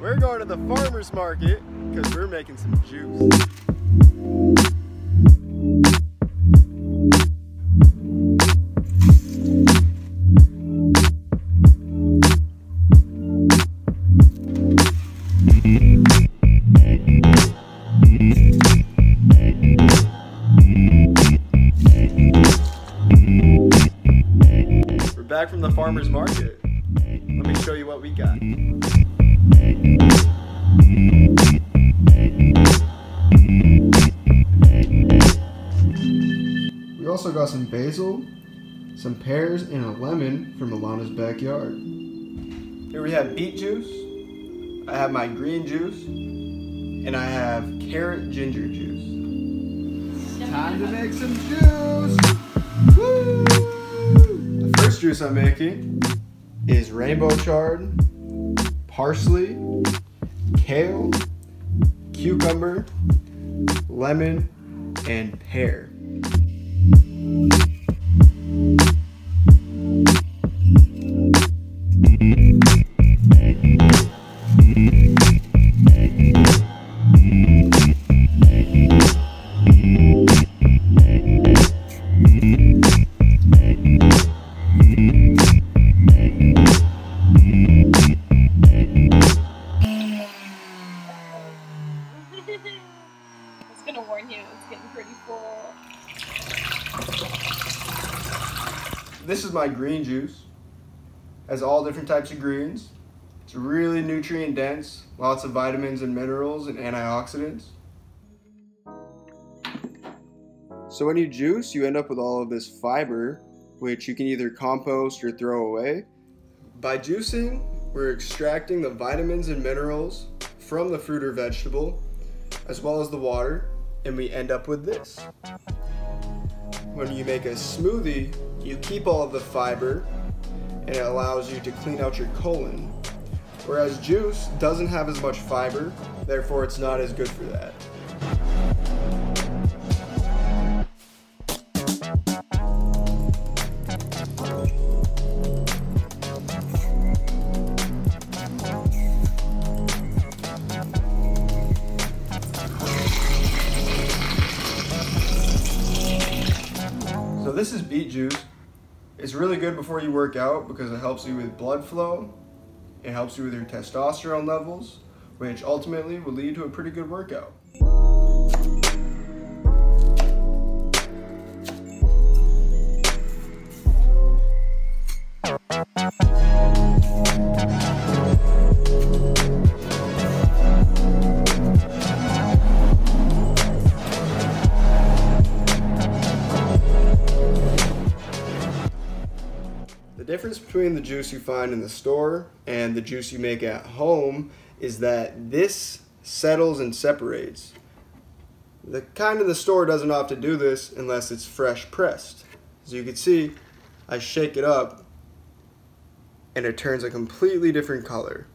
We're going to the farmer's market because we're making some juice. We're back from the farmer's market. Let me show you what we got. We also got some basil, some pears, and a lemon from Alana's backyard. Here we have beet juice, I have my green juice, and I have carrot ginger juice. Time to make some juice! Woo! The first juice I'm making is rainbow chard, parsley, kale, cucumber, lemon, and pear. I was gonna warn you, it's getting pretty full. This is my green juice. Has all different types of greens. It's really nutrient dense, lots of vitamins and minerals and antioxidants. So when you juice, you end up with all of this fiber, which you can either compost or throw away. By juicing, we're extracting the vitamins and minerals from the fruit or vegetable, as well as the water, and we end up with this. When you make a smoothie, you keep all of the fiber, and it allows you to clean out your colon. Whereas juice doesn't have as much fiber, therefore it's not as good for that. So this is beet juice. It's really good before you work out because it helps you with blood flow, it helps you with your testosterone levels, which ultimately will lead to a pretty good workout. The difference between the juice you find in the store and the juice you make at home is that this settles and separates. The kind in the store doesn't have to do this unless it's fresh pressed. As you can see, I shake it up and it turns a completely different color.